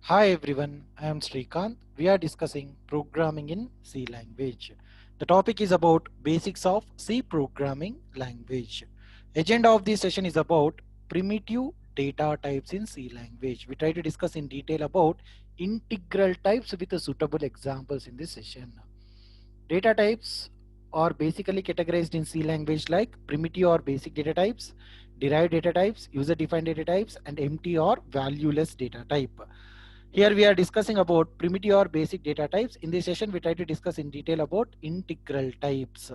Hi everyone, I am Srikanth. We are discussing programming in C language. The topic is about basics of C programming language. Agenda of this session is about primitive data types in C language. We try to discuss in detail about integral types with suitable examples in this session. Data types are basically categorized in C language like primitive or basic data types, derived data types, user defined data types, and empty or valueless data type. Here we are discussing about primitive or basic data types. In this session, we try to discuss in detail about integral types.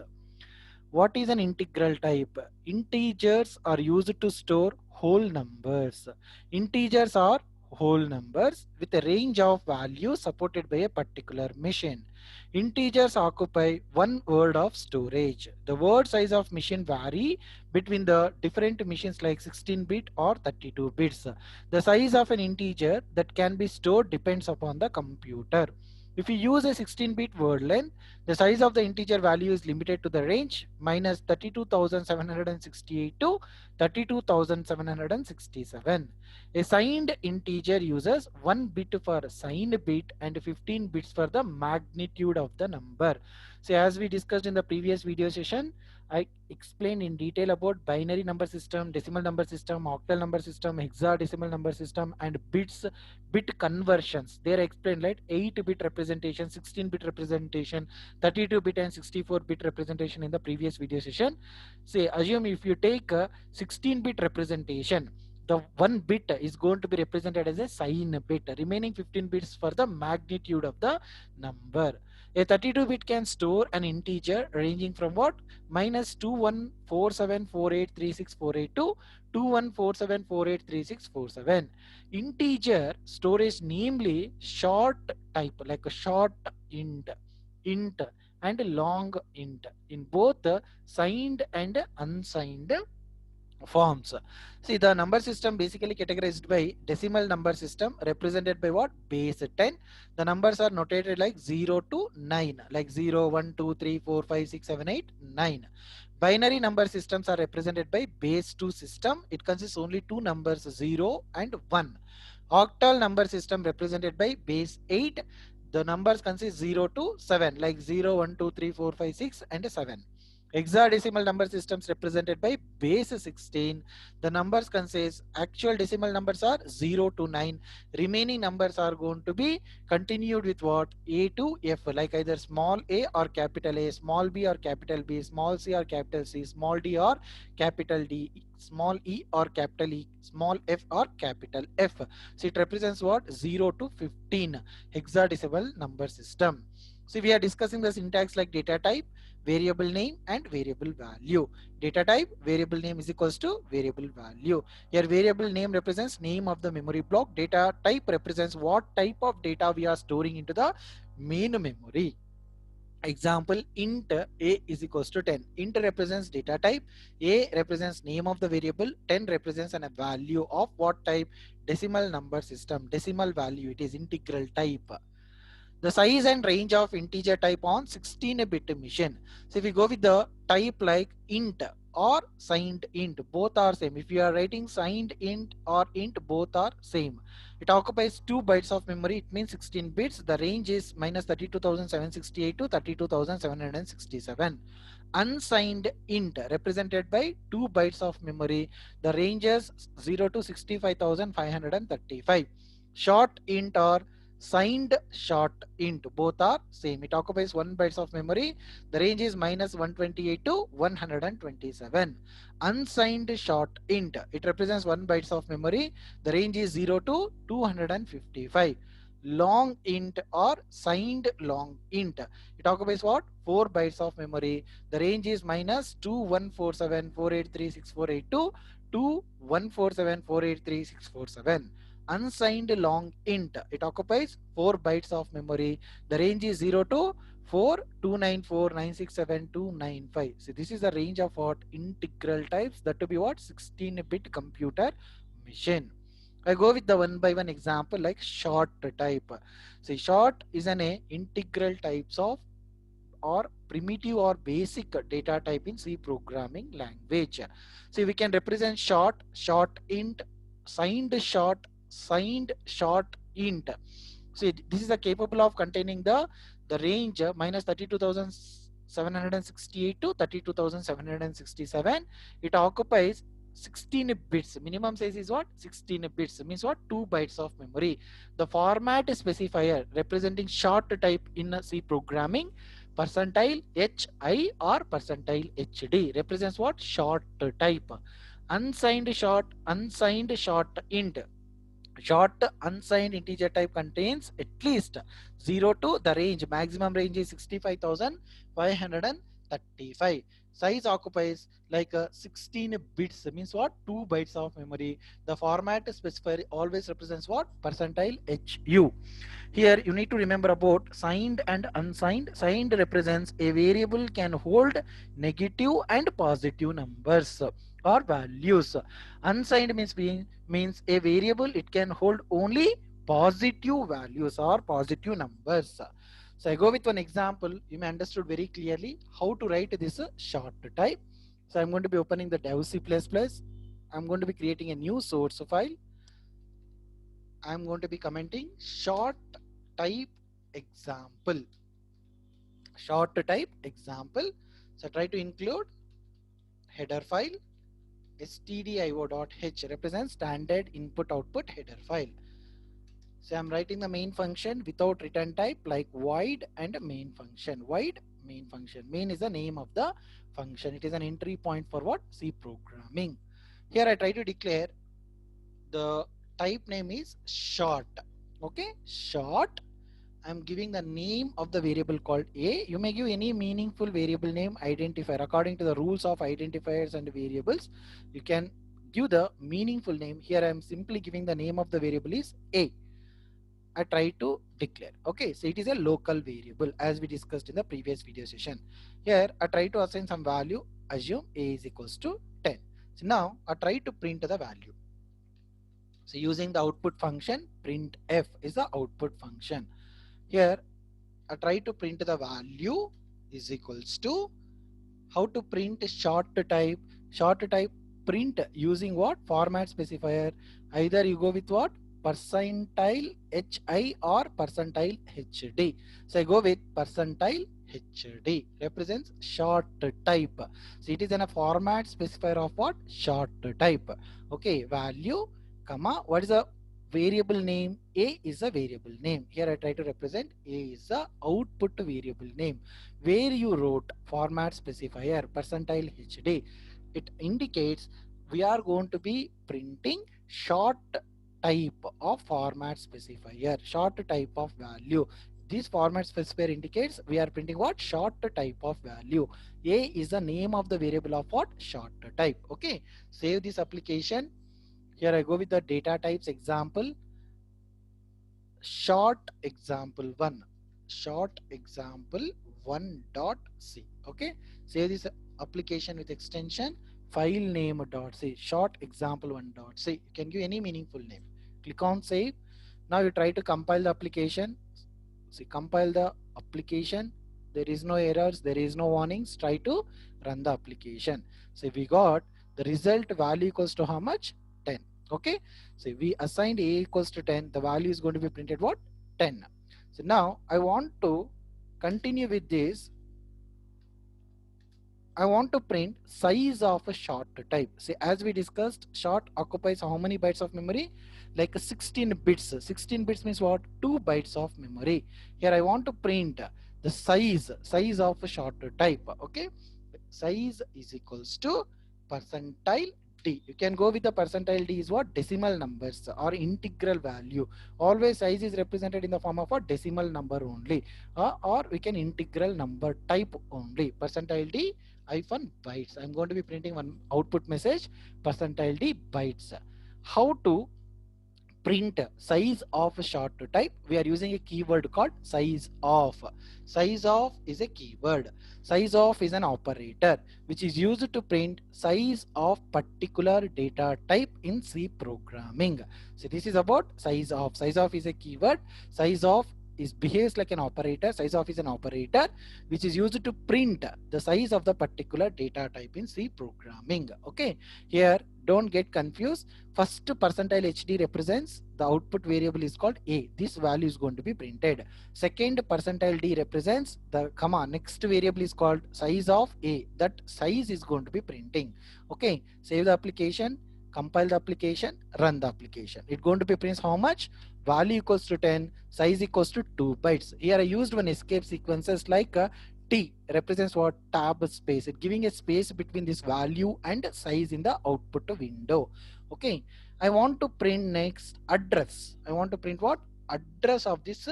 What is an integral type? Integers are used to store whole numbers. Integers are whole numbers with a range of values supported by a particular machine. Integers occupy one word of storage. The word size of machine vary between the different machines like 16-bit or 32 bits. The size of an integer that can be stored depends upon the computer. If you use a 16-bit word length, the size of the integer value is limited to the range minus 32,768 to 32,767. A signed integer uses 1 bit for signed bit and 15 bits for the magnitude of the number. So as we discussed in the previous video session, I explained in detail about binary number system, decimal number system, octal number system, hexadecimal number system, and bit conversions. They are explained like 8-bit representation, 16-bit representation, 32-bit and 64-bit representation in the previous video session. Say, assume if you take a 16-bit representation, the one bit is going to be represented as a sign bit, remaining 15 bits for the magnitude of the number. A 32-bit can store an integer ranging from what? Minus 2147483648 to 2147483647. Integer storage, namely short type like a short int and long int in both signed and unsigned forms. See, the number system basically categorized by decimal number system represented by what? Base 10. The numbers are notated like 0 to 9, like 0, 1, 2, 3, 4, 5, 6, 7, 8, 9. Binary number systems are represented by base 2 system. It consists only two numbers, 0 and 1. Octal number system represented by base 8. The numbers consist 0 to 7, like 0, 1, 2, 3, 4, 5, 6, and 7. Hexadecimal number systems represented by base 16. The numbers consist actual decimal numbers are 0 to 9. Remaining numbers are going to be continued with what? A to F, like either small a or capital A, small b or capital B, small c or capital C, small d or capital D, small e or capital E, small f or capital F. So it represents what? 0 to 15 hexadecimal number system. So we are discussing the syntax like data type, variable name, and variable value. Data type, variable name is equals to variable value. Here variable name represents name of the memory block. Data type represents what type of data we are storing into the main memory. Example, int a is equals to 10. Int represents data type, a represents name of the variable, 10 represents a value of what type? Decimal number system, decimal value, it is integral type. The size and range of integer type on 16-bit machine. So if we go with the type like int or signed int, both are same. If you are writing signed int or int, both are same. It occupies 2 bytes of memory. It means 16 bits. The range is minus 32,768 to 32,767. Unsigned int represented by 2 bytes of memory. The range is 0 to 65,535. Short int or signed short int, both are same. It occupies 1 bytes of memory. The range is minus 128 to 127. Unsigned short int, it represents 1 bytes of memory. The range is 0 to 255. Long int or signed long int, it occupies what? 4 bytes of memory. The range is minus 2147483648 to 2147483647. Unsigned long int, it occupies 4 bytes of memory. The range is 0 to 42949679295. So this is the range of what? Integral types, that to be what? 16-bit computer machine. I go with the one by one example like short type. See, short is an integral types of or primitive or basic data type in C programming language. See, we can represent short, short int, signed short int. So this is capable of containing the range minus 32,768 to 32,767. It occupies 16 bits. Minimum size is what? 16 bits. Means what? 2 bytes of memory. The format specifier representing short type in C programming, percentile HI or percentile HD, represents what? Short type. Unsigned short int. Short unsigned integer type contains at least 0 to the range. Maximum range is 65,535. Size occupies like 16 bits. Means what? 2 bytes of memory. The format specifier always represents what? Percentile HU. Here you need to remember about signed and unsigned. Signed represents a variable can hold negative and positive numbers or values. Unsigned means a variable it can hold only positive values or positive numbers. So I go with one example. You may understood very clearly how to write this short type. So I'm going to be opening the dev C++. I'm going to be creating a new source file. I'm going to be commenting short type example. Short type example. So try to include header file. stdio.h represents standard input output header file. So I'm writing the main function without return type like void and main function. Void main function. Main is the name of the function. It is an entry point for what? C programming. Here I try to declare the type name is short. Okay, short. I'm giving the name of the variable called a. You may give any meaningful variable name identifier according to the rules of identifiers and variables. You can give the meaningful name. Here I am simply giving the name of the variable is a. I try to declare. Okay, so it is a local variable as we discussed in the previous video session. Here I try to assign some value. Assume a is equals to 10. So now I try to print the value. So using the output function, printf is the output function. Here I try to print the value is equals to how to print short type. Short type print using what? Format specifier. Either you go with what? Percentile HI or percentile HD. So I go with percentile HD. Represents short type. So it is in a format specifier of what? Short type. Okay, value, comma, what is the variable name? A is a variable name. Here I try to represent A is the output variable name. Where you wrote format specifier percentile HD, it indicates we are going to be printing short type of format specifier, short type of value. This format specifier indicates we are printing what? Short type of value. A is the name of the variable of what? Short type. Okay, save this application. Here I go with the data types example. Short example 1. Short example 1.c. Okay, save this application with extension file name.c. Short example 1.c. You can give any meaningful name. Click on save. Now you try to compile the application. See, compile the application. There is no errors, there is no warnings. Try to run the application. So we got the result value equals to how much? 10. Okay, so we assigned a equals to 10. The value is going to be printed what? 10. So now I want to continue with this. I want to print size of a short type. See, as we discussed, short occupies how many bytes of memory? Like 16 bits. 16 bits means what? 2 bytes of memory. Here I want to print the size of a short type. Okay, size is equals to percentile d. You can go with the percentile d is what? Decimal numbers or integral value. Always size is represented in the form of a decimal number only, or we can integral number type only. Percentile d hyphen bytes. I'm going to be printing one output message percentile d bytes. How to print size of short type? We are using a keyword called size of. Size of is a keyword. Size of is an operator which is used to print size of particular data type in C programming. So this is about size of. Size of is a keyword. Size of is behaves like an operator. Size of is an operator which is used to print the size of the particular data type in C programming. Okay, here don't get confused. First percentile HD represents the output variable is called A. This value is going to be printed. Second percentile D represents the comma. Next variable is called size of A. That size is going to be printing. Okay, save the application, compile the application, run the application. It's going to be prints how much? Value equals to 10, size equals to 2 bytes. Here I used one escape sequences like T represents what? Tab space. It giving a space between this value and size in the output window. Okay, I want to print next address. I want to print what? Address of this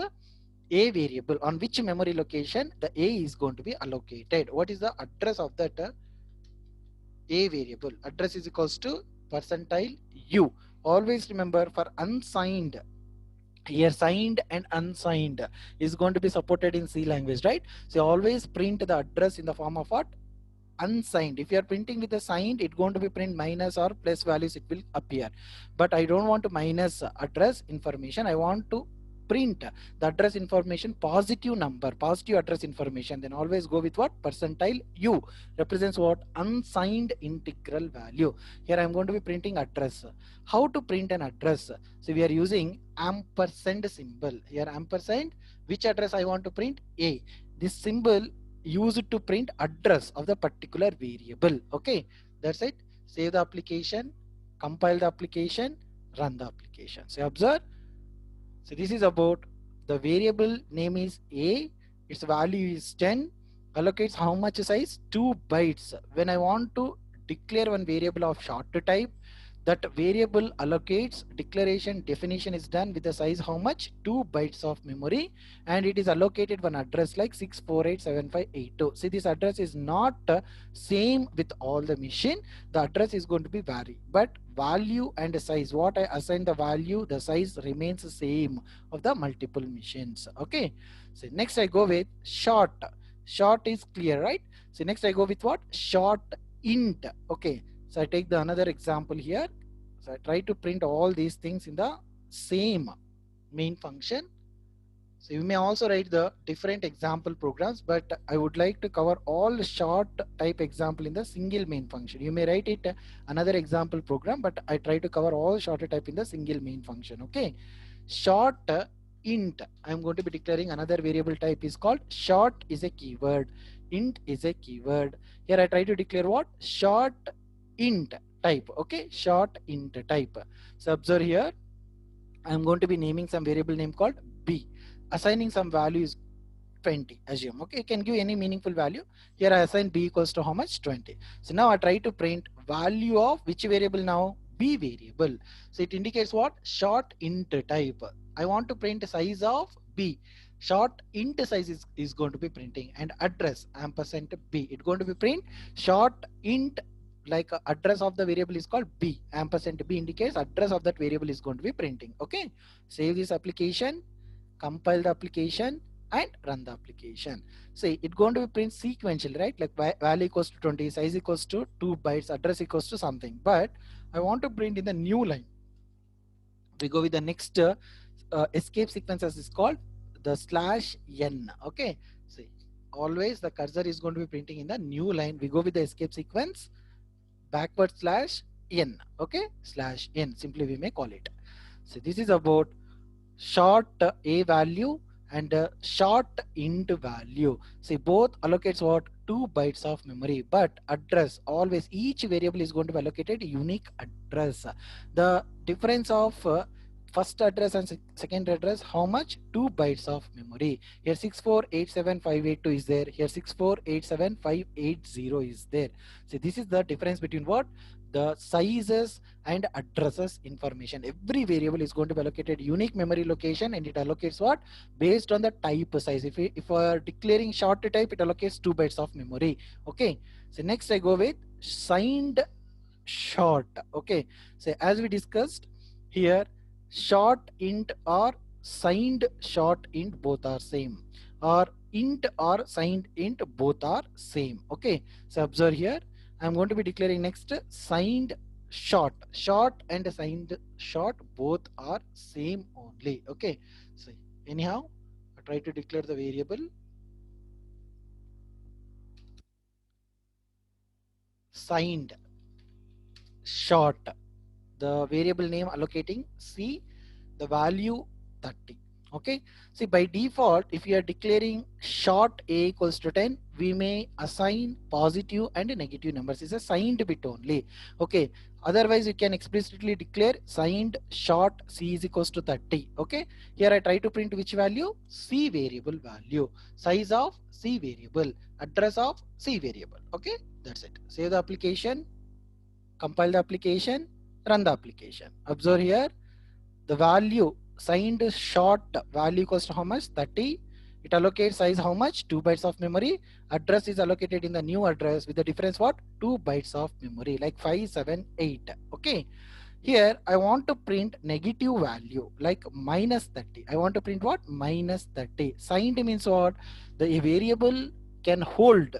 A variable, on which memory location the A is going to be allocated. What is the address of that A variable? Address is equals to percentile U. Always remember, for unsigned, here signed and unsigned is going to be supported in C language, right? So always print the address in the form of what? Unsigned. If you are printing with a signed, it's going to be print minus or plus values, it will appear. But I don't want to minus address information. I want to print the address information positive number, positive address information. Then always go with what? Percentile U represents what? Unsigned integral value. Here I'm going to be printing address. How to print an address? So we are using ampersand symbol. Here ampersand, which address I want to print? A. This symbol used to print address of the particular variable. Okay, that's it. Save the application, compile the application, run the application. So observe. So this is about the variable name is A, its value is 10, allocates how much size? 2 bytes. When I want to declare one variable of short type, that variable allocates declaration definition is done with the size how much? 2 bytes of memory, and it is allocated one address like 6487582. See, this address is not same with all the machine. The address is going to be vary, but value and size, what I assign the value, the size remains the same of the multiple machines. Okay, so next I go with short. Short is clear, right? So next I go with what? Short int. Okay, so I take the another example here. So I try to print all these things in the same main function. So you may also write the different example programs, but I would like to cover all short type example in the single main function. You may write it another example program, but I try to cover all short type in the single main function. Okay, short int. I'm going to be declaring another variable type is called short is a keyword. Int is a keyword. Here I try to declare what? Short int type. Okay, short int type. So observe here, I'm going to be naming some variable name called B. Assigning some value is 20, assume. Okay, you can give any meaningful value. Here I assign B equals to how much? 20. So now I try to print value of which variable now? B variable. So it indicates what? Short int type. I want to print size of B. Short int size is going to be printing, and address ampersand B. It's going to be print short int, like address of the variable is called B. Ampersand B indicates address of that variable is going to be printing. Okay, save this application, compile the application, and run the application. See, it's going to be print sequentially, right? Like value equals to 20, size equals to 2 bytes, address equals to something. But I want to print in the new line. We go with the next escape sequence, as is called the /n. Okay, see, always the cursor is going to be printing in the new line. We go with the escape sequence backward /n. Okay, /n, simply we may call it. So this is about short a value and short int value. See, both allocates what? 2 bytes of memory, but address, always each variable is going to be allocated unique address. The difference of first address and second address, how much? 2 bytes of memory. Here 6487582 is there, here 6487580 is there. So this is the difference between what? The sizes and addresses information. Every variable is going to be allocated unique memory location, and it allocates what? Based on the type size. If we are declaring short type, it allocates 2 bytes of memory. Okay, so next I go with signed short. Okay, so as we discussed here, short int or signed short int both are same, or int or signed int both are same. Okay, so observe here, I'm going to be declaring next signed short. Short and signed short both are same only. Okay, so anyhow, try to declare the variable signed short, the variable name allocating C, the value 30. Okay, see, by default, if you are declaring short a equals to 10, we may assign positive and negative numbers. It's a signed bit only. Okay, otherwise you can explicitly declare signed short C is equals to 30. Okay, here I try to print which value? C variable value, size of C variable, address of C variable. Okay, that's it. Save the application, compile the application, run the application. Observe here, the value signed short value equals to how much? 30. It allocates size how much? 2 bytes of memory. Address is allocated in the new address with the difference what? 2 bytes of memory, like 578. Okay. Here I want to print negative value like minus 30. I want to print what? Minus 30. Signed means what? The variable can hold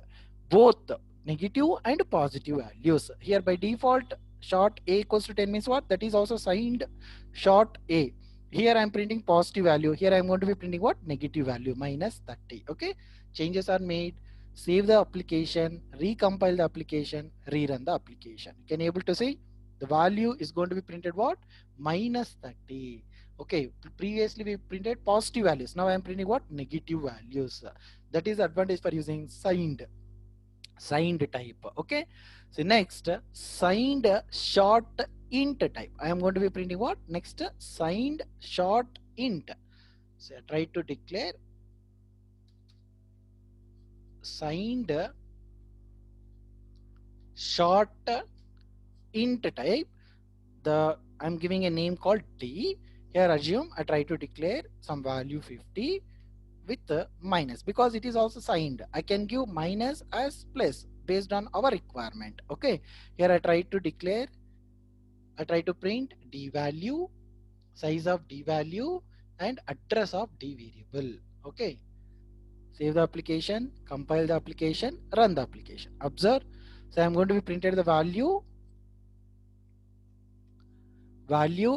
both negative and positive values. Here by default short a equals to 10 means what? That is also signed short a. Here I am printing positive value. Here I am going to be printing what? Negative value, minus 30. Okay. Changes are made. Save the application, recompile the application, rerun the application. Can you able to see? The value is going to be printed what? Minus 30. Okay, previously we printed positive values. Now I am printing what? Negative values. That is the advantage for using signed type. Okay, so next, signed short int type. I am going to be printing what? Next, signed short int. So I try to declare signed short int type. I'm giving a name called D. Here assume I try to declare some value 50 with minus, because it is also signed. I can give minus as plus based on our requirement. Okay, here I try to print D value, size of D value, and address of D variable. Okay, save the application, compile the application, run the application. Observe, so I'm going to be printed the value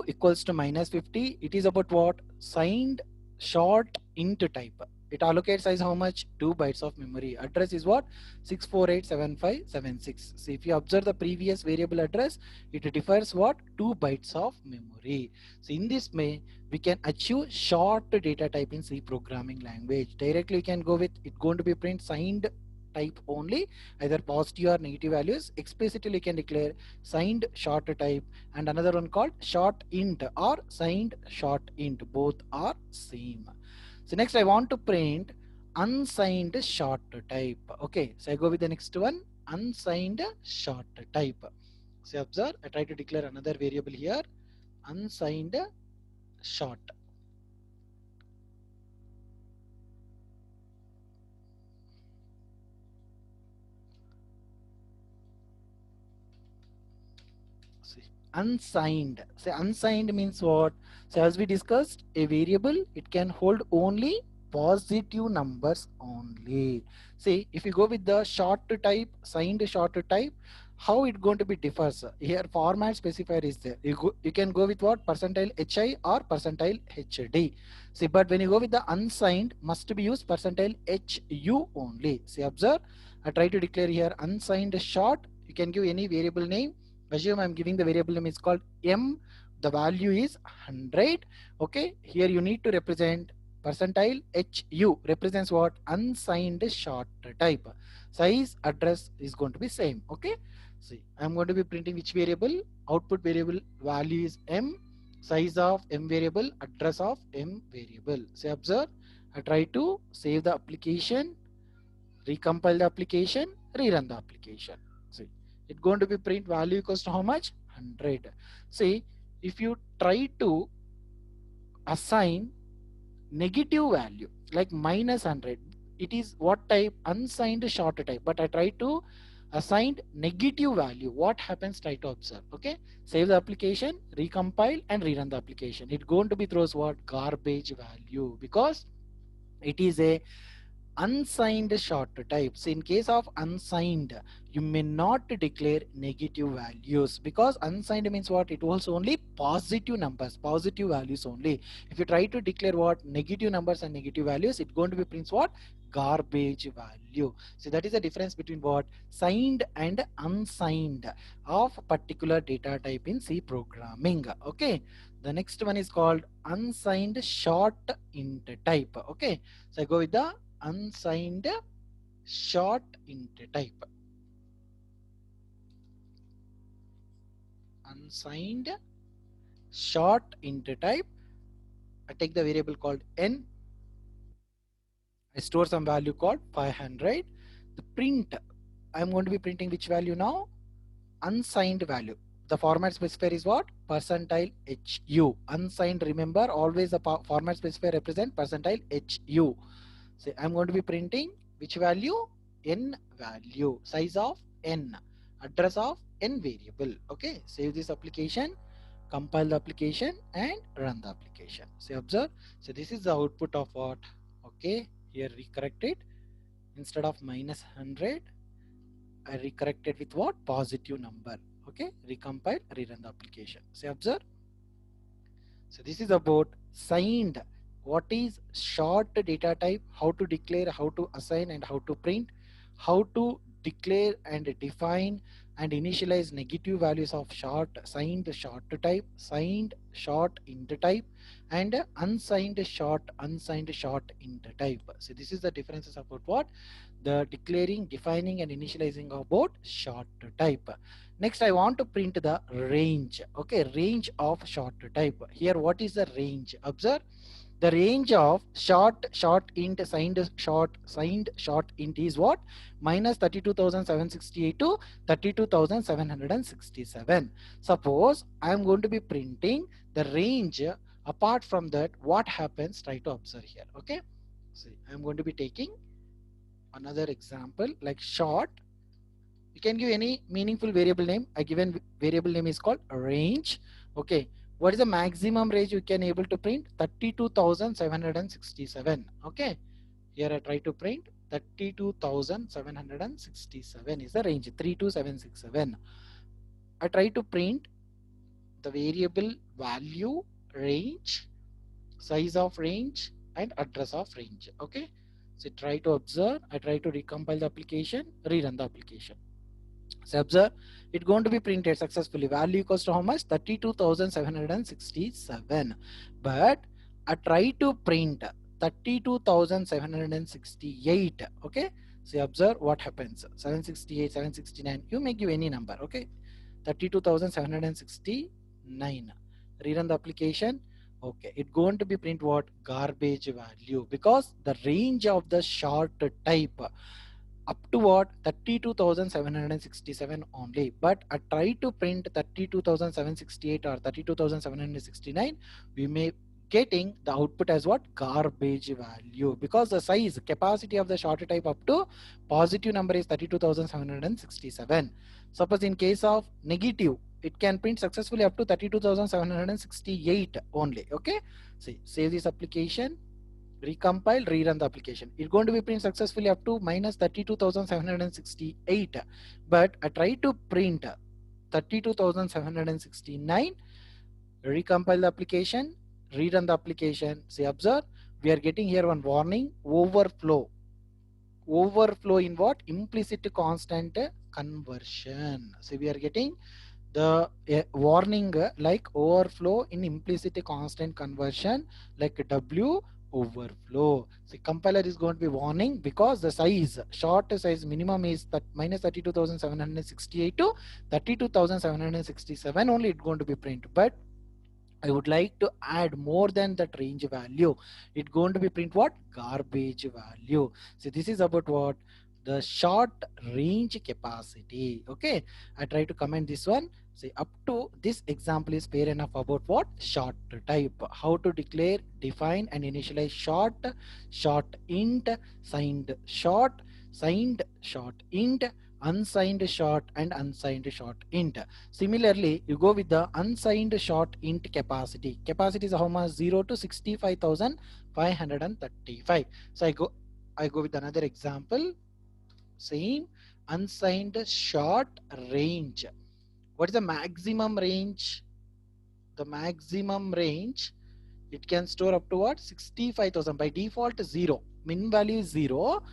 equals to minus 50. It is about what? Signed short int type. It allocates size how much? 2 bytes of memory. Address is what? 6487576. So if you observe the previous variable address, it differs what? 2 bytes of memory. So in this way, we can achieve short data type in C programming language. Directly you can go with it going to be print signed type only, either positive or negative values. Explicitly you can declare signed short type, and another one called short int or signed short int. Both are same. So next I want to print unsigned short type. Okay, so I go with the next one, unsigned short type. So observe, I try to declare another variable here, unsigned short. Unsigned. Say unsigned means what? So as we discussed, a variable, it can hold only positive numbers only. See, if you go with the short type, signed short type, how it going to be differs? Here format specifier is there. You can go with what? Percentile HI or percentile HD. See, but when you go with the unsigned, must be used percentile HU only. See, observe, I try to declare here unsigned short. You can give any variable name. Assume I'm giving the variable name is called M. The value is 100. Okay, here you need to represent percentile HU represents what? Unsigned short type. Size, address is going to be same. Okay, see, I'm going to be printing which variable? Output variable value is M, size of M variable, address of M variable. See, observe, I try to save the application, recompile the application, rerun the application. See, it's going to be print value equals to how much? 100. See, if you try to assign negative value like minus 100, it is what type? Unsigned short type. But I try to assign negative value. What happens? Try to observe. Okay, save the application, recompile, and rerun the application. It's going to be throws what? Garbage value, because it is a unsigned short types. In case of unsigned, you may not declare negative values, because unsigned means what? It holds only positive numbers, positive values only. If you try to declare what? Negative numbers and negative values, it's going to be prints what? Garbage value. So that is the difference between what? Signed and unsigned of particular data type in C programming. Okay. The next one is called unsigned short int type. Okay. So I go with the unsigned short int type. Unsigned short int type. I take the variable called n. I store some value called 500. The print, I'm going to be printing which value now? Unsigned value. The format specifier is what? Percentile HU. Unsigned, remember, always the format specifier represent percentile HU. So I'm going to be printing which value? N value, size of n, address of n variable. Okay, save this application, compile the application and run the application. So observe, so this is the output of what? Okay, here recorrect it. Instead of minus 100, I recorrected with what? Positive number. Okay, recompile, rerun the application. So observe, so this is about signed. What is short data type, how to declare, how to assign and how to print, how to declare and define and initialize negative values of short, signed short type, signed short int type and unsigned short int type. So this is the differences about what? The declaring, defining and initializing about short type. Next, I want to print the range. Okay, range of short type. Here, what is the range? Observe the range of short int, signed short int is what? Minus 32,768 to 32,767. Suppose I am going to be printing the range. Apart from that, what happens? Try to observe here. Okay, see, I am going to be taking another example like short. You can give any meaningful variable name. A given variable name is called range. Okay, what is the maximum range you can able to print? 32,767. Okay, here I try to print 32,767 is the range, 32767. I try to print the variable value, range, size of range and address of range. Okay, so try to observe. I try to recompile the application, rerun the application. So observe, it's going to be printed successfully. Value equals to how much? 32,767. But I try to print 32,768. Okay, so observe what happens. 768, 769, you may give any number. Okay, 32,769. Rerun the application. Okay, it's going to be print what? Garbage value, because the range of the short type up to what? 32,767 only. But I try to print 32,768 or 32,769, we may getting the output as what? Garbage value, because the size, capacity of the short type up to positive number is 32,767. Suppose in case of negative, it can print successfully up to 32,768 only. Okay, see, save this application, recompile, rerun the application. It's going to be print successfully up to minus 32,768. But I try to print 32,769, recompile the application, rerun the application. See, observe, we are getting here one warning, overflow. Overflow in what? Implicit constant conversion. So we are getting the warning like overflow in implicit constant conversion, like W overflow. So compiler is going to be warning, because the size, short size minimum is that minus 32,768 to 32,767 only, it's going to be print. But I would like to add more than that range value. It's going to be print what? Garbage value. So this is about what? The short range capacity. Okay, I try to comment this one. Say up to this example is fair enough about what? Short type. How to declare, define and initialize short int, signed short int, unsigned short and unsigned short int. Similarly, you go with the unsigned short int capacity. Capacity is how much? 0 to 65,535. So I go with another example. Same unsigned short range. What is the maximum range? The maximum range, it can store up to what? 65,000. By default 0. Min value is 0,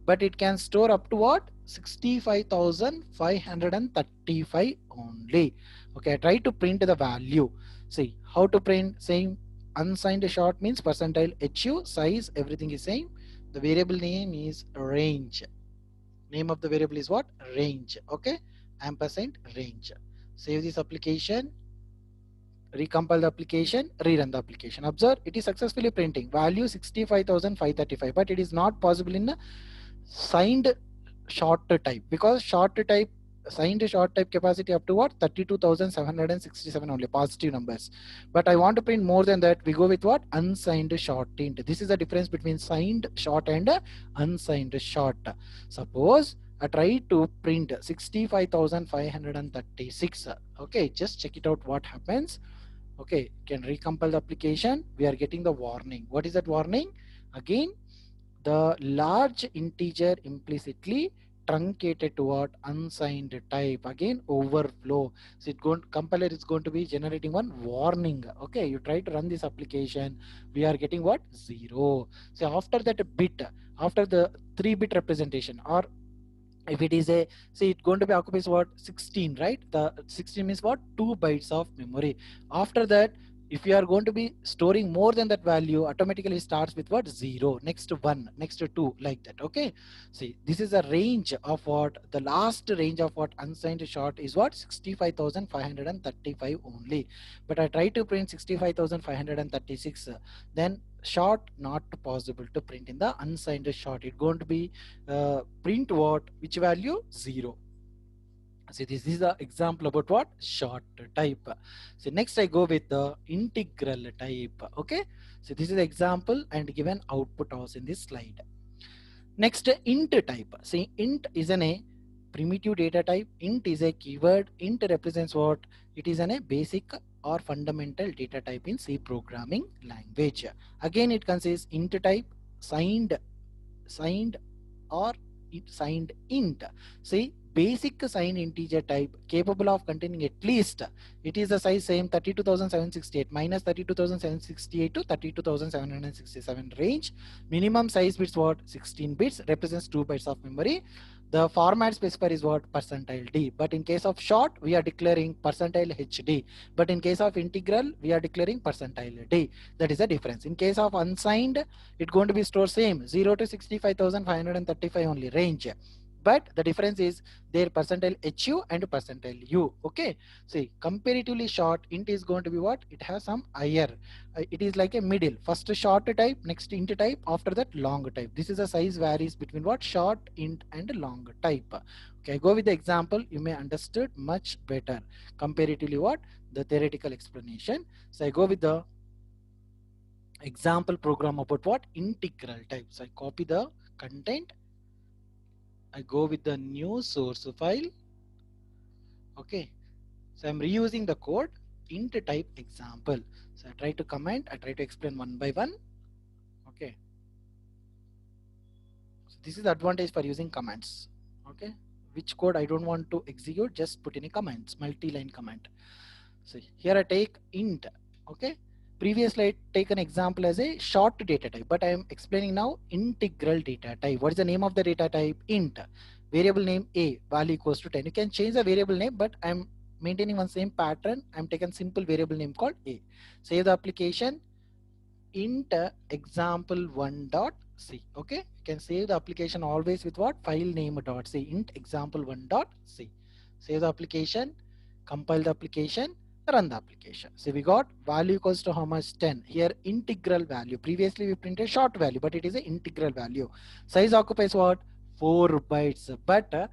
but it can store up to what? 65,535 only. Okay, I try to print the value. See how to print. Same unsigned short means percentile HU, size, everything is same. The variable name is range. Name of the variable is what? Range. Okay, ampersand range. Save this application, recompile the application, rerun the application. Observe, it is successfully printing value 65,535, but it is not possible in a signed short type, because short type, signed short type capacity up to what? 32,767 only, positive numbers. But I want to print more than that. We go with what? Unsigned short int. This is the difference between signed short and unsigned short. Suppose I try to print 65,536. Okay, just check it out what happens. Okay, can recompile the application. We are getting the warning. What is that warning? Again, the large integer implicitly truncated toward unsigned type. Again, overflow. So it going, compiler is going to be generating one warning. Okay, you try to run this application, we are getting what? 0. So after that bit, after the 3-bit representation, or if it is a, see, it's going to be occupies what? 16, right? The 16 means what? 2 bytes of memory. After that, if you are going to be storing more than that value, automatically starts with what? 0, next 1, next 2, like that. Okay, see, this is a range of what? The last range of what? Unsigned short is what? 65,535 only. But I try to print 65,536, then short not possible to print in the unsigned short. It's going to be print what? Which value? 0. See, this is the example about what? Short type. So next I go with the integral type. Okay, so this is the example and given output also in this slide. Next, int type. See, int is a primitive data type. Int is a keyword. Int represents what? It is a basic or fundamental data type in C programming language. Again, it consists int type, signed or it signed int. See, basic signed integer type capable of containing at least, it is the size same 32,768 minus 32,768 to 32,767 range. Minimum size bits what? 16 bits, represents 2 bytes of memory. The format specifier is what? Percentile D. But in case of short, we are declaring percentile HD. But in case of integral, we are declaring percentile D. That is the difference. In case of unsigned, it's going to be stored same 0 to 65,535 only range. But the difference is their percentile HU and percentile U. Okay, see, comparatively short int is going to be what? It has some higher. It is like a middle. First short type, next int type, after that long type. This is a size varies between what? Short int and long type. Okay, go with the example. You may understood much better. Comparatively what? The theoretical explanation. So I go with the example program about what? Integral type. So I copy the content. I go with the new source file. Okay, so I'm reusing the code int type example. So I try to comment, I try to explain one by one. Okay, so this is the advantage for using comments. Okay, which code I don't want to execute, just put in a comments, multi-line comment. So here I take int. Okay, previously I take an example as a short data type, but I am explaining now integral data type. What is the name of the data type? Int. Variable name A, value equals to 10. You can change the variable name, but I'm maintaining one same pattern. I'm taking simple variable name called A. Save the application. Int example1.c. Okay, you can save the application always with what? File name dot c. Int example1.c. Save the application, compile the application, run the application. So we got value equals to how much? 10. Here integral value. Previously we printed short value, but it is an integral value. Size occupies what? 4 bytes. But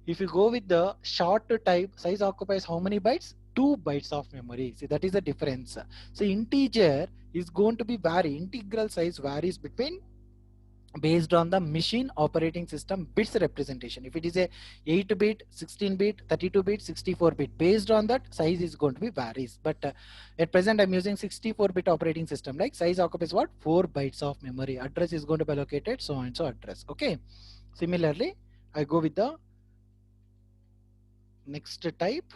if you go with the short type, size occupies how many bytes? 2 bytes of memory. See, that is the difference. So integer is going to be vary. Integral size varies between based on the machine operating system bits representation. If it is a 8-bit, 16-bit, 32-bit, 64-bit, based on that size is going to be varies. But at present I'm using 64-bit operating system, like size occupies what, 4 bytes of memory, address is going to be allocated so and so address. Okay, similarly I go with the next type,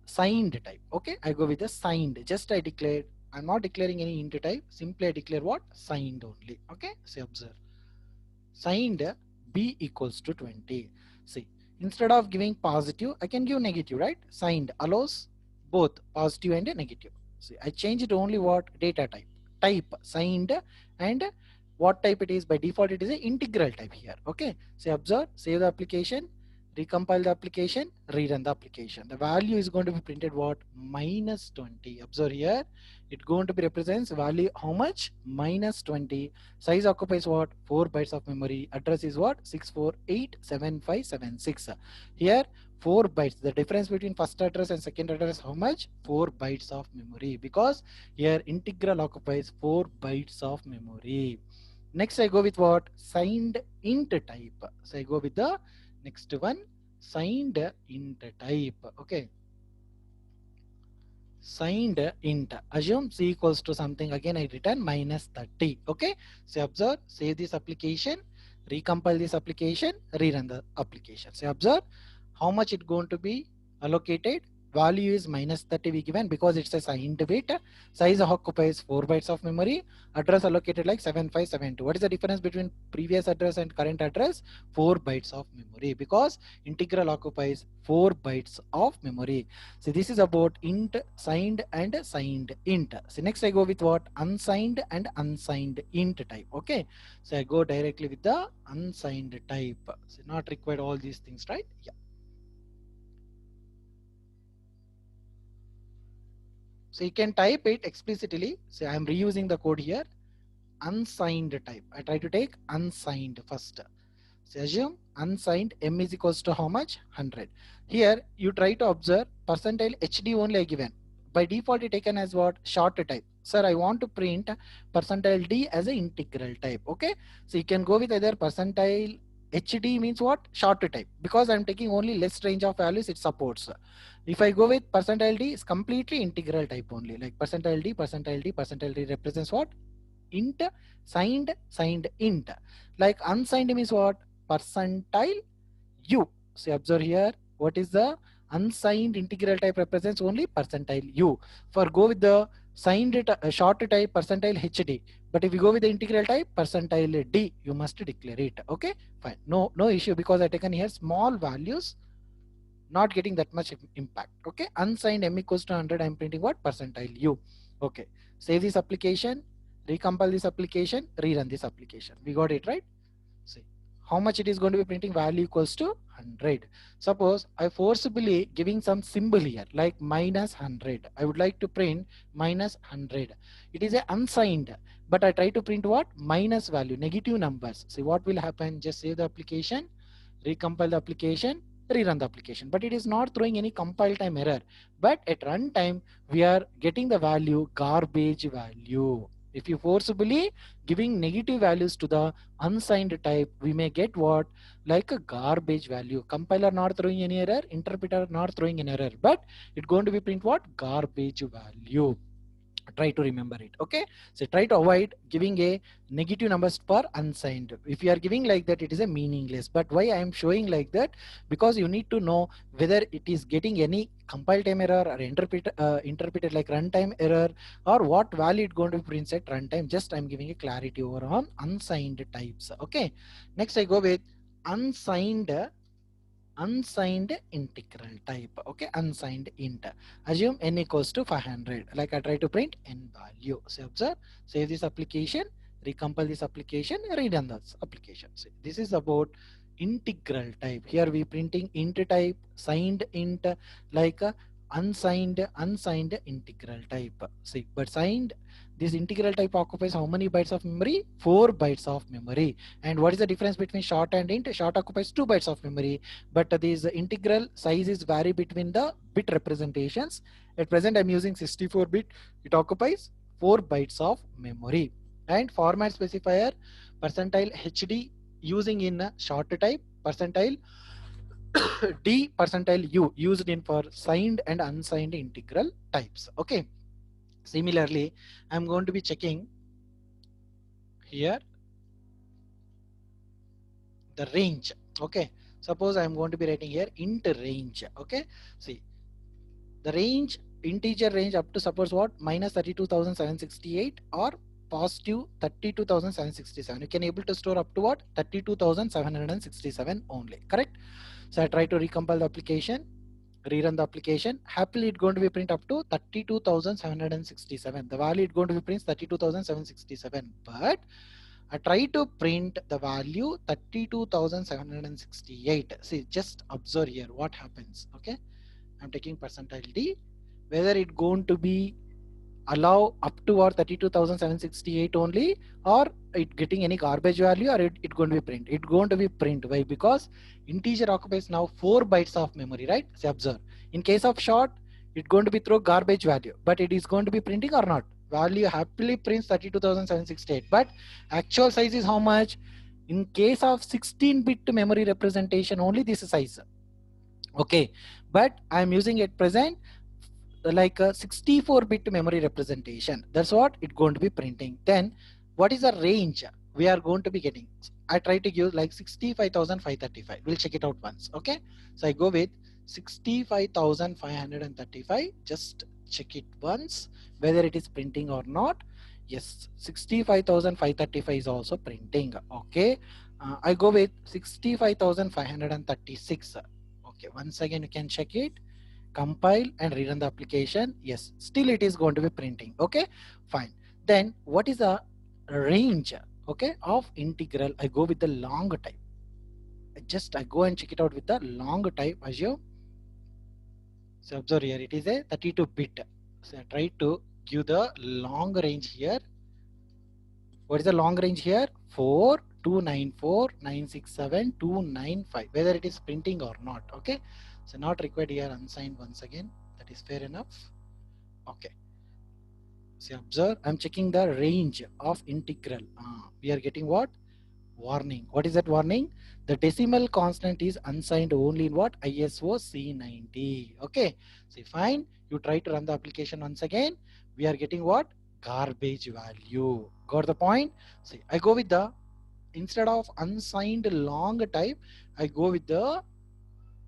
signed type. Okay, I go with the signed, just I declared, I'm not declaring any int type, simply I declare what, signed only. Okay, so observe, signed b equals to 20. See, instead of giving positive I can give negative, right? Signed allows both positive and negative. See, I change it only what, data type signed, and what type it is, by default it is an integral type here. Okay, so observe, save the application, recompile the application, rerun the application. The value is going to be printed what, minus 20. Observe here, it going to be represents value how much, minus 20. Size occupies what, 4 bytes of memory. Address is what, 6487576. Here 4 bytes, the difference between first address and second address how much, 4 bytes of memory, because here integral occupies 4 bytes of memory. Next I go with what, signed int type. So I go with the next one, signed int type. Okay, signed int, assume c equals to something, again I return minus 30. Okay, so observe, save this application, recompile this application, rerun the application. So observe how much it going to be allocated, value is minus 30 we given because it's a signed bit, size occupies 4 bytes of memory, address allocated like 7572. What is the difference between previous address and current address, 4 bytes of memory, because integral occupies 4 bytes of memory. So this is about int signed and signed int. So next I go with what, unsigned and unsigned int type. Okay, so I go directly with the unsigned type. So not required all these things, right? Yeah. So you can type it explicitly. So I am reusing the code here. Unsigned type. I try to take unsigned first. So assume unsigned m is equals to how much, 100. Here you try to observe percentile HD only I given. By default it taken as what, short type. Sir, I want to print percentile D as an integral type. Okay, so you can go with either percentile HD means what, short type, because I'm taking only less range of values it supports. If I go with percentile D, it's completely integral type only, like percentile D, percentile D, percentile D represents what, int, signed, signed int. Like unsigned means what, percentile u. So observe here, what is the unsigned integral type represents only percentile u. For go with the signed short type percentile HD, but if you go with the integral type percentile D, you must declare it. Okay, fine, no issue, because I taken here small values, not getting that much impact. Okay, unsigned m equals to 100, I'm printing what, percentile u. Okay, save this application, recompile this application, rerun this application. We got it, right? See how much it is going to be printing, value equals to 100. Suppose I forcibly giving some symbol here like minus 100. I would like to print minus 100. It is a unsigned, but I try to print what, minus value, negative numbers. See what will happen, just save the application, recompile the application, rerun the application, but it is not throwing any compile time error, but at runtime we are getting the value garbage value. If you forcibly giving negative values to the unsigned type, we may get what, like a garbage value. Compiler not throwing any error, interpreter not throwing an error, but it's going to be print what, garbage value. Try to remember it. Okay, so try to avoid giving a negative numbers for unsigned. If you are giving like that, it is a meaningless. But why I am showing like that, because you need to know whether it is getting any compile time error or interpreted like runtime error, or what value it going to print at runtime. Just I'm giving a clarity over on unsigned types. Okay, next I go with unsigned integral type. Okay, unsigned int, assume n equals to 500, like I try to print n value. So observe, save this application, recompile this application, rerun this application. So this is about integral type. Here we printing int type, signed int, like unsigned integral type. See, but signed, this integral type occupies how many bytes of memory, 4 bytes of memory. And what is the difference between short and int? Short occupies 2 bytes of memory, but these integral sizes vary between the bit representations. At present I'm using 64 bit, it occupies 4 bytes of memory. And format specifier percentile HD using in a short type, percentile D, percentile U used in for signed and unsigned integral types. Okay. Similarly, I'm going to be checking here the range. Okay. Suppose I'm going to be writing here int range. Okay. See the range, integer range up to suppose what, minus 32,768 or positive 32,767. You can able to store up to what, 32,767 only. Correct. So I try to recompile the application, rerun the application. Happily it's going to be print up to 32,767. The value it's going to be print 32,767. But I try to print the value 32,768. See, just observe here what happens. Okay. I'm taking percentile D, whether it going to be allow up to or 32,768 only, or it getting any garbage value, or it going to be print. It going to be print. Why? Because integer occupies now 4 bytes of memory, right? So observe. In case of short, it going to be throw garbage value, but it is going to be printing or not. Value happily prints 32,768, but actual size is how much? In case of 16-bit memory representation, only this size. Okay, but I'm using at present like a 64-bit memory representation. That's what it's going to be printing. Then what is the range we are going to be getting? I try to give like 65,535. We'll check it out once. Okay, so I go with 65,535. Just check it once whether it is printing or not. Yes, 65,535 is also printing. Okay, I go with 65,536. Okay, once again you can check it, compile and rerun the application. Yes, still it is going to be printing. Okay, fine. Then what is the range, okay, of integral? I go with the long type. I go and check it out with the long type as you. So observe here, it is a 32-bit. So I try to give the long range here. What is the long range here? 4,294,967,295. Whether it is printing or not. Okay, so not required here, unsigned once again. That is fair enough. Okay. See, observe, I'm checking the range of integral. We are getting what? Warning. What is that warning? The decimal constant is unsigned only in what? ISO C90. Okay. See, fine. You try to run the application once again. We are getting what? Garbage value. Got the point? See, I go with the, instead of unsigned long type, I go with the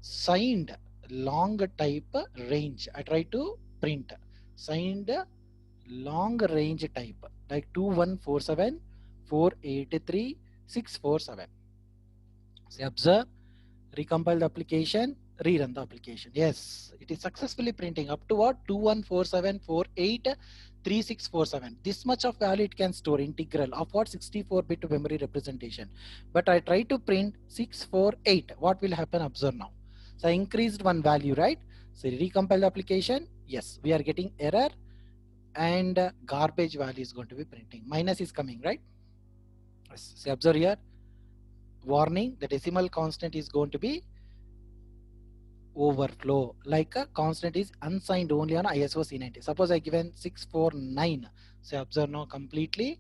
signed long type range. I try to print signed long range type like 2147 483 647. Say observe, recompile the application, rerun the application. Yes, it is successfully printing up to what? 2147483647. This much of value it can store, integral of what? 64-bit memory representation. But I try to print 648. What will happen? Observe now. So I increased one value, right? So recompile the application. Yes, we are getting error and garbage value is going to be printing. Minus is coming, right? Yes. So observe here. Warning, the decimal constant is going to be overflow, like a constant is unsigned only on ISO C90. Suppose I given 649. So observe now completely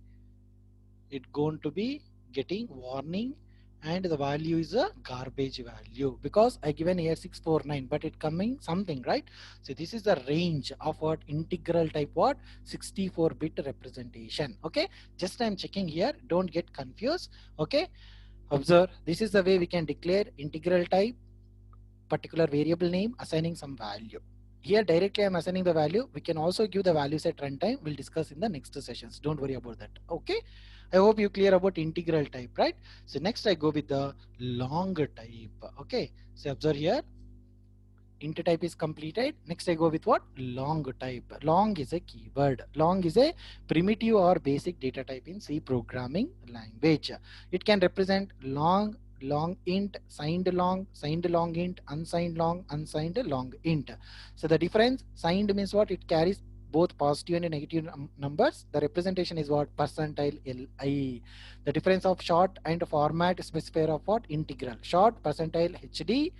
it going to be getting warning, and the value is a garbage value because I given here 649, but it coming something, right? So this is the range of what? Integral type what? 64-bit representation. Okay, just I'm checking here, don't get confused. Okay, observe, this is the way we can declare integral type, particular variable name, assigning some value. Here directly I'm assigning the value. We can also give the values at runtime. We'll discuss in the next sessions. Don't worry about that. Okay, I hope you clear about integral type, right? So next I go with the long type. Okay, so observe here, int type is completed. Next I go with what? Long type. Long is a keyword. Long is a primitive or basic data type in C programming language. It can represent long, long int, signed long int, unsigned long int. So the difference, signed means what? It carries both positive and negative numbers. The representation is what? Percentile Li. The difference of short and format specifier of what? Integral. Short percentile HD,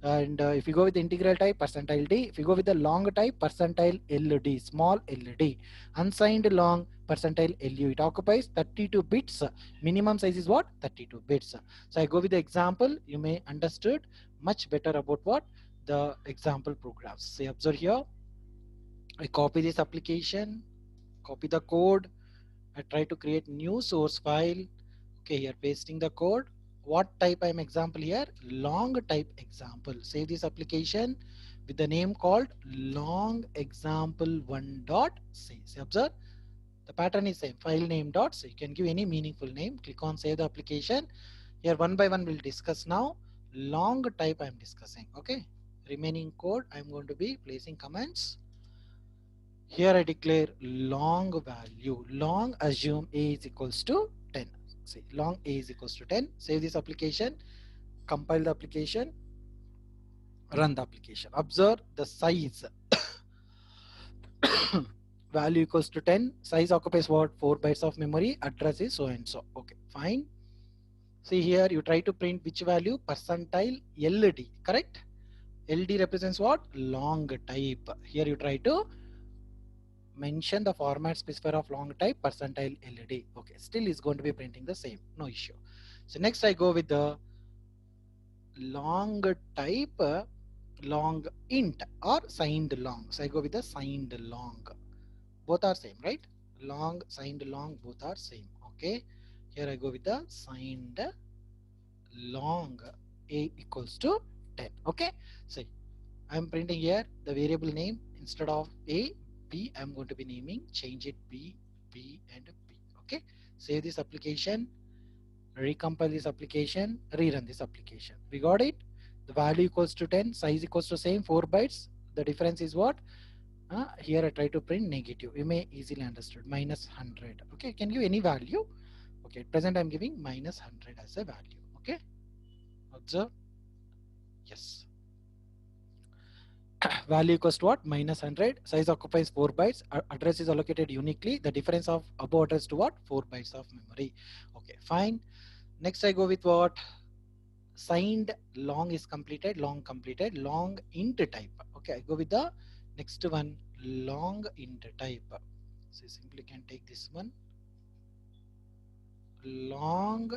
And if you go with the integral type, percentile D. If you go with the long type, percentile LD, small LD. Unsigned long, percentile LU. It occupies 32 bits. Minimum size is what? 32 bits. So I go with the example. You may understood much better about what the example programs. Say observe here. I copy this application, copy the code. I try to create new source file. Okay, here pasting the code. What type I'm example here? Long type example. Save this application with the name called long example one dot c. See, observe the pattern is same. File name dot c. You can give any meaningful name. Click on save the application. Here one by one we'll discuss now. Long type I'm discussing. Okay. Remaining code I'm going to be placing comments. Here I declare long value. Long assume a is equals to 10. See, long a is equals to 10. Save this application, compile the application, run the application. Observe the size. Value equals to 10. Size occupies what? 4 bytes of memory. Address is so and so. Okay, fine. See here, you try to print which value? Percentile LD, correct? LD represents what? Long type. Here you try to mention the format specifier of long type percentile LED. Okay, still is going to be printing the same, no issue. So next I go with the long type long int or signed long. So I go with the signed long. Both are same, right? Long, signed long, both are same. Okay, here I go with the signed long a equals to 10. Okay, so I'm printing here the variable name instead of a b. I'm going to be naming, change it b, b and b. Okay, save this application, recompile this application, rerun this application. We got it. The value equals to 10, size equals to same 4 bytes. The difference is what? Here I try to print negative. You may easily understood minus 100. Okay, you can give any value. Okay, at present I'm giving minus 100 as a value. Okay, observe. Yes. Value equals to what? Minus 100. Size occupies 4 bytes. Address is allocated uniquely. The difference of above address to what? 4 bytes of memory. Okay, fine. Next I go with what? Signed long is completed. Long completed. Long int type. Okay, I go with the next one. Long int type. So simply can take this one. Long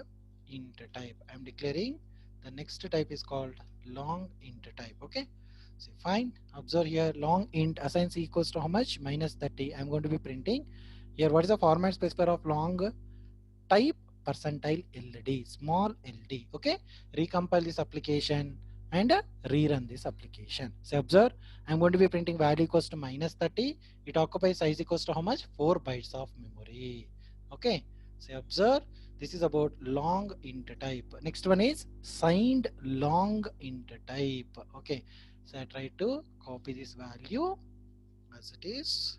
int type. I'm declaring the next type is called long int type. Okay. So fine. Observe here long int assigns equals to how much? Minus 30. I'm going to be printing here. What is the format specifier of long type? Percentile LD, small LD. Okay. Recompile this application and rerun this application. So observe, I'm going to be printing value equals to minus 30. It occupies size equals to how much? 4 bytes of memory. Okay. So observe, this is about long int type. Next one is signed long int type. Okay. So I try to copy this value as it is.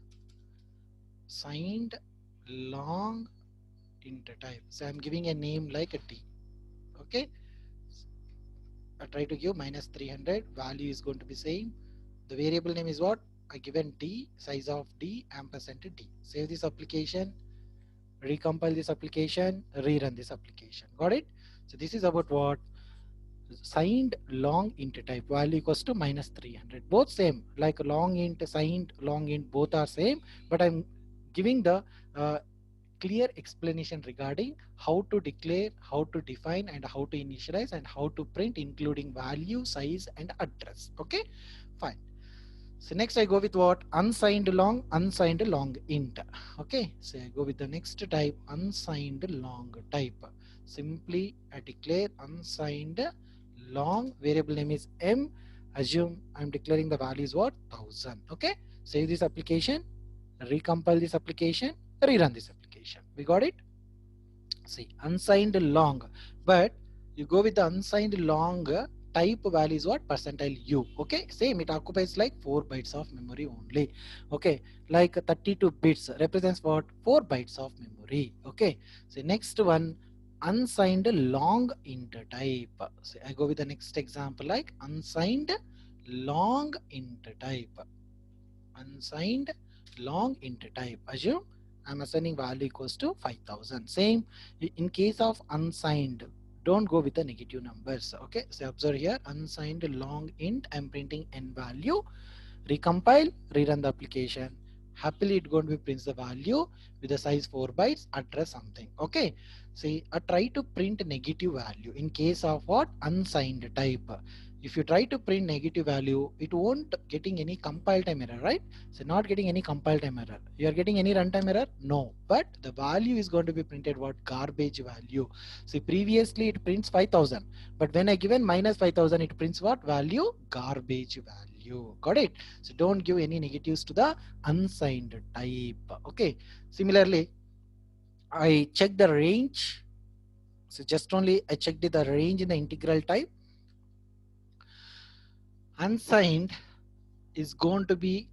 Signed long int type. So I'm giving a name like a D. Okay. I try to give minus 300. Value is going to be same. The variable name is what? I given D, size of D, ampersand D. Save this application, recompile this application, rerun this application. Got it? So this is about what? Signed long int type. Value equals to minus 300. Both same, like long int, signed long int, both are same, but I'm giving the clear explanation regarding how to declare, how to define, and how to initialize, and how to print, including value, size, and address. Okay, fine. So next I go with what? Unsigned long int. Okay, so I go with the next type, unsigned long type. Simply I declare unsigned long, variable name is m. Assume I'm declaring the value is what? 1000. Okay, save this application, recompile this application, rerun this application. We got it? See, unsigned long, but you go with the unsigned long type value is what? Percentile u. Okay, same, it occupies like 4 bytes of memory only. Okay, like 32 bits represents what? 4 bytes of memory. Okay, so next one, unsigned long int type. So I go with the next example like unsigned long int type. Unsigned long int type. Assume I'm assigning value equals to 5000. Same in case of unsigned, Don't go with the negative numbers. Okay, so observe here, unsigned long int, I'm printing n value. Recompile, rerun the application. Happily it going to be prints the value with the size 4 bytes, address something. Okay, see, try to print negative value in case of what, unsigned type. If you try to print negative value, it won't getting any compile time error, right? So not getting any compile time error. You are getting any runtime error? No, but the value is going to be printed what, garbage value. See, previously it prints 5000, but when I given minus 5000, it prints what value, garbage value. Got it? So don't give any negatives to the unsigned type. Okay, similarly I check the range. So just only I checked the range in the integral type. Unsigned is going to be,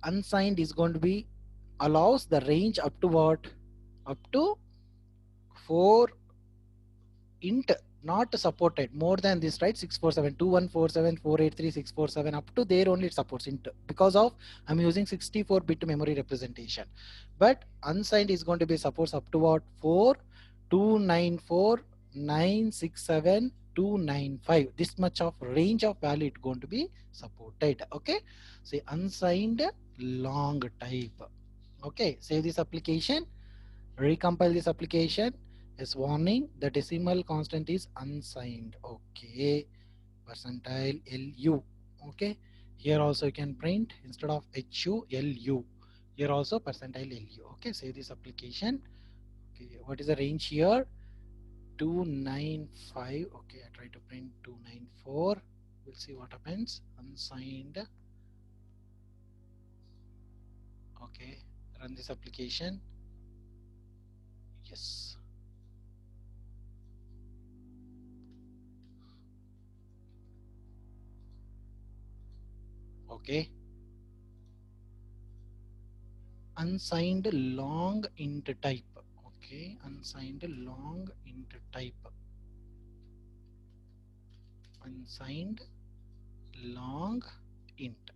unsigned is going to be allows the range up to what, up to 4 int, not supported more than this, right? 647 2147 483 647, up to there only it supports int, because of I'm using 64-bit memory representation. But unsigned is going to be supports up to what, 4 294 967 295, this much of range of value it going to be supported. Okay, say unsigned long type. Okay, save this application, recompile this application. Is warning, the decimal constant is unsigned. Okay, percentile LU. Okay, here also you can print instead of HU LU, here also percentile LU. Okay, save this application. Okay, what is the range here, 295. Okay, I try to print 294. We'll see what happens. Unsigned. Okay, run this application. Yes. Okay, unsigned long int type. Okay, unsigned long int type. Unsigned long int.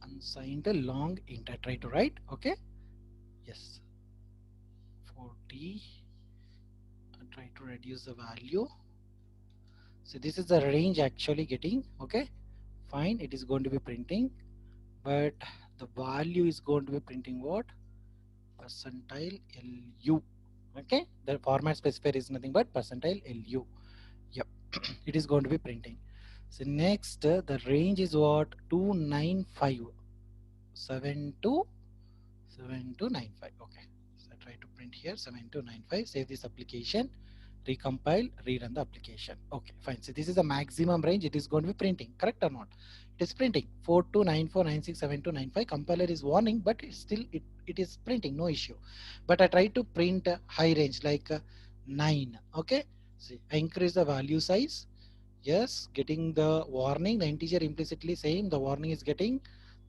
Unsigned long int. I try to write. Okay, yes. 40. I try to reduce the value. So this is the range actually getting. Okay, fine. It is going to be printing, but the value is going to be printing what, percentile LU. Okay, the format specifier is nothing but percentile LU. Yep, it is going to be printing. So next, the range is what, 295 7295. Okay, so I try to print here 7295. Save this application, recompile, rerun the application. Okay, fine. So this is the maximum range it is going to be printing, correct or not? It is printing 4294967295. Compiler is warning, but it's still it is printing, no issue. But I try to print high range like 9. Okay, see, I increase the value size. Yes, getting the warning, the integer implicitly saying the warning is getting,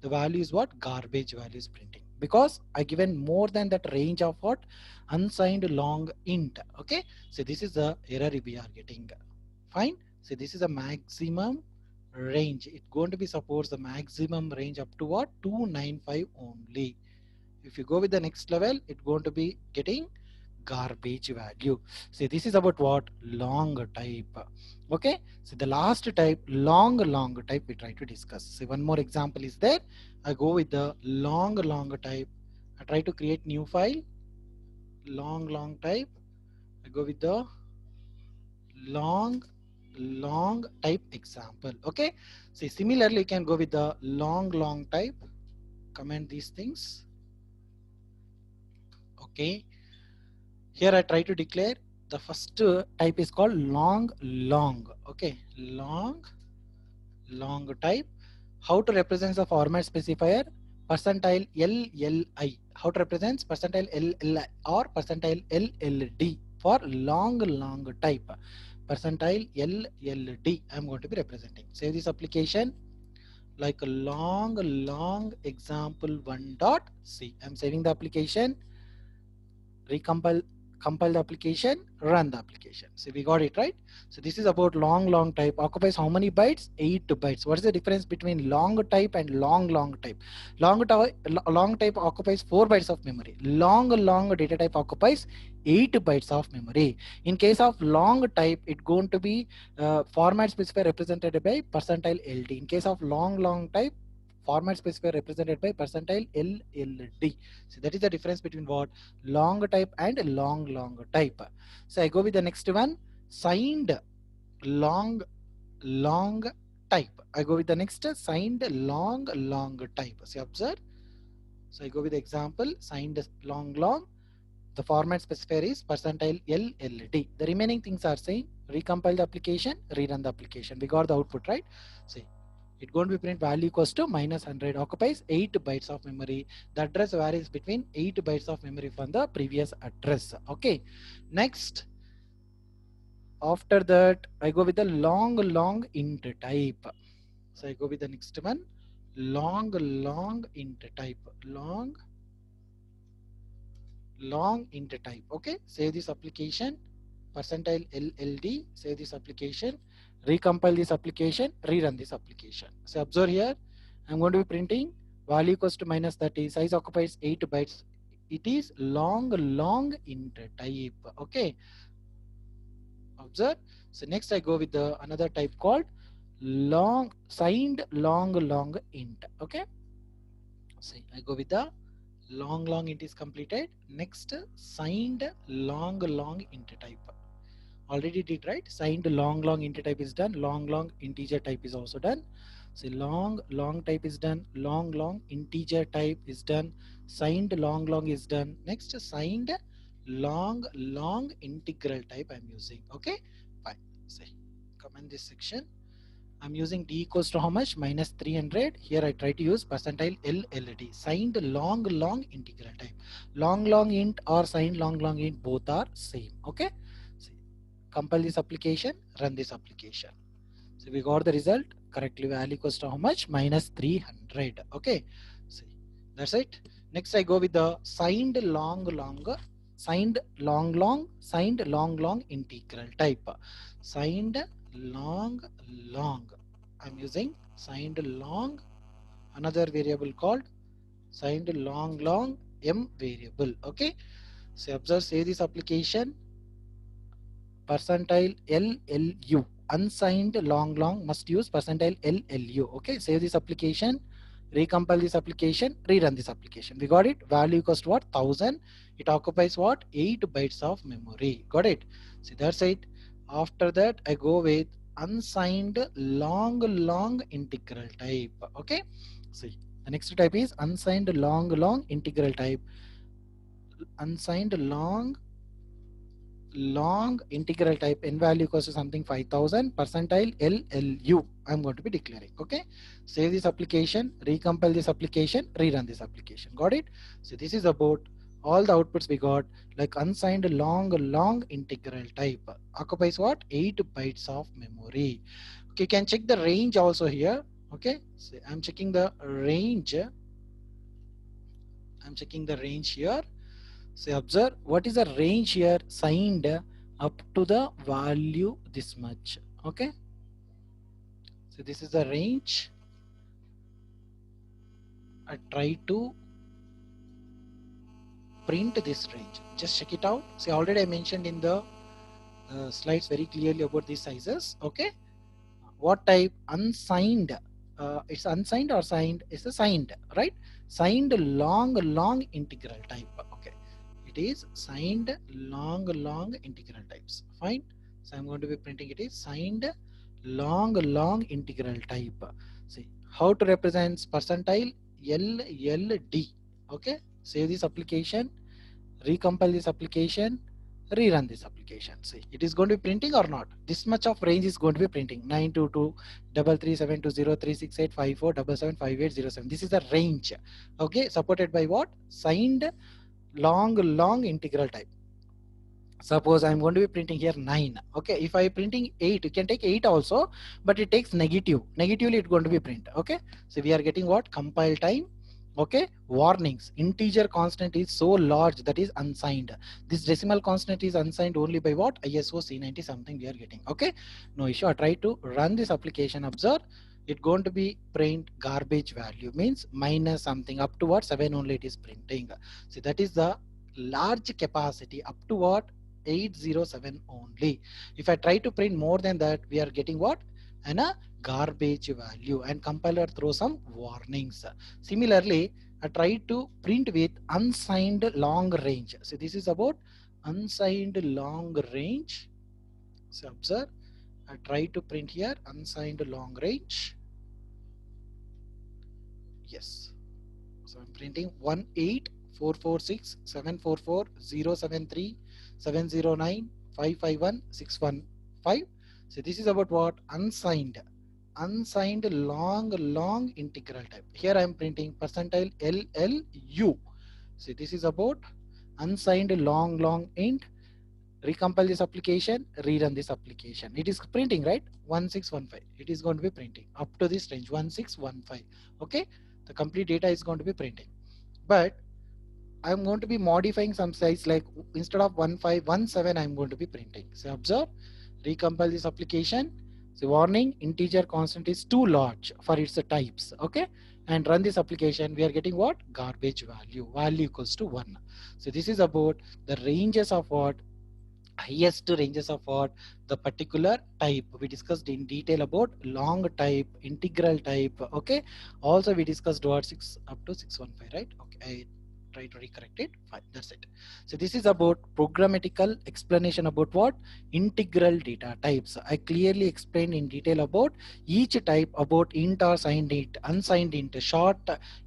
the value is what, garbage value is printing, because I given more than that range of what, unsigned long int. Okay, so this is the error we are getting. Fine. So this is a maximum range, it going to be supports the maximum range up to what, 295 only. If you go with the next level, it's going to be getting garbage value. See, this is about what, long type. Okay, so the last type, long type, we try to discuss. See, one more example is there. I go with the long type. I try to create new file, long type. I go with the long type example. Okay, see, similarly you can go with the long type, comment these things. Okay, here I try to declare the first type is called long. Okay, long type. How to represent the format specifier, percentile LLI. How to represent percentile LLI or percentile LLD for long type. Percentile LLD I am going to be representing. Save this application like a long example 1.c. I am saving the application, recompile, compile the application, run the application. So we got it right. So this is about long type, occupies how many bytes? 8 bytes. What is the difference between long type and long type? Long type occupies 4 bytes of memory. Long data type occupies 8 bytes of memory. In case of long type, it's going to be format specifier represented by percentile LD. In case of long type, format specifier represented by percentile LLD. So that is the difference between what? Long type and long type. So I go with the next one, signed long type. I go with the next, signed long type. So observe. So I go with the example, signed long. The format specifier is percentile LLD. The remaining things are saying recompile the application, rerun the application. We got the output, right? See, it's going to be print value equals to -100, occupies 8 bytes of memory. The address varies between 8 bytes of memory from the previous address. Okay. Next, after that, I go with the long int type. So I go with the next one, long int type. Long int type. Okay, save this application, percentile LLD, save this application, recompile this application, rerun this application. So observe here, I'm going to be printing value equals to -30, size occupies 8 bytes. It is long int type. Okay, observe. So next I go with the another type called signed long int. Okay, see, I go with the long int is completed. Next, signed long int type. Already did, right? Signed long int type is done. Long integer type is also done. So long type is done. Long integer type is done. Signed long is done. Next, signed long integral type I'm using. Okay, fine. Say, comment this section. I'm using d equals to how much? -300. Here I try to use percentile LLD. Signed long integral type. Long int or signed long int, both are same. Okay. So, compile this application, run this application. So we got the result correctly. Value equals to how much? -300. Okay. See, that's it. Next I go with the signed long integral type. Signed long. I'm using signed long, another variable called signed long m variable. Okay, so observe, save this application, percentile LLU, unsigned long must use percentile LLU. Okay, save this application, recompile this application, rerun this application. We got it. Value equals to what? 1000. It occupies what? 8 bytes of memory. Got it. See, that's it. After that I go with unsigned long integral type. Okay, see, the next type is unsigned long integral type. Unsigned long integral type, n value equals to something 5000, percentile LLU I'm going to be declaring. Okay, save this application, recompile this application, rerun this application. Got it. So this is about all the outputs we got, like unsigned long integral type occupies what? 8 bytes of memory. Okay, you can check the range also here. Okay, so I'm checking the range. Here. So observe, what is the range here? Signed up to the value this much. Okay, so this is the range. I try to print this range. Just check it out. See, already I mentioned in the slides very clearly about these sizes. Okay, what type? Unsigned. It's unsigned or signed? It's a signed, right? Signed long integral type. Okay, it is signed long integral types. Fine. So I'm going to be printing it is signed long integral type. See how to represent percentile LLD. Okay, save this application, recompile this application, rerun this application. See, it is going to be printing or not. This much of range is going to be printing. 922 33720 368 54 77 5807. This is the range. Okay, supported by what? Signed long integral type. Suppose I'm going to be printing here 9. Okay, if I printing 8, you can take 8 also, but it takes negatively it's going to be print. Okay, so we are getting what? Compile time, Okay, warnings. Integer constant is so large that is unsigned. This decimal constant is unsigned only by what? ISO C90 something we are getting. Okay, no issue. I try to run this application. Observe, it going to be print garbage value, means minus something up to what 7 only it is printing. So that is the large capacity up to what 807 only. If I try to print more than that, we are getting what? And a garbage value, and compiler throw some warnings. Similarly, I try to print with unsigned long range. So this is about unsigned long range. So observe, I try to print here unsigned long range. Yes. So I'm printing 184467440737095516115. So this is about what? Unsigned long integral type. Here I am printing percentile LLU. So this is about unsigned long int. Recompile this application, rerun this application. It is printing, right? 1615. It is going to be printing up to this range 1615. Okay, the complete data is going to be printing. But I'm going to be modifying some size, like instead of 1517 I'm going to be printing. So observe, recompile this application. So warning, integer constant is too large for its types. Okay, and run this application. We are getting what? Garbage value equals to 1. So this is about the ranges of what? Highest ranges of what? The particular type. We discussed in detail about long type, integral type. Okay, also we discussed what 6 up to 615, right? Okay, I try to recorrect it. Fine, that's it. So this is about programmatical explanation about what? Integral data types. I clearly explained in detail about each type, about int or signed int, unsigned int, short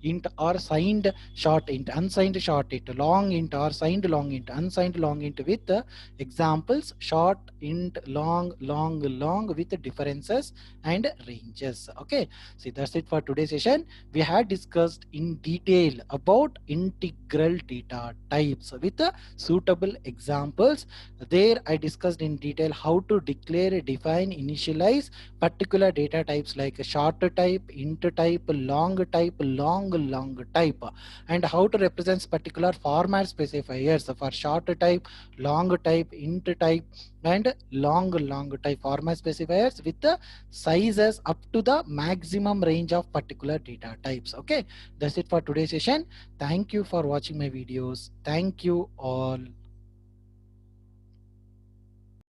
int or signed short int, unsigned short int, long int or signed long int, unsigned long int, with examples: short int, long with differences and ranges. Okay, see, that's it for today's session. We had discussed in detail about integral data types with suitable examples. There I discussed in detail how to declare, define, initialize particular data types like short type, int type, long type, long type, and how to represent particular format specifiers for short type, long type, int type, and long type format specifiers with the sizes up to the maximum range of particular data types. Okay, that's it for today's session. Thank you for watching my videos. Thank you all.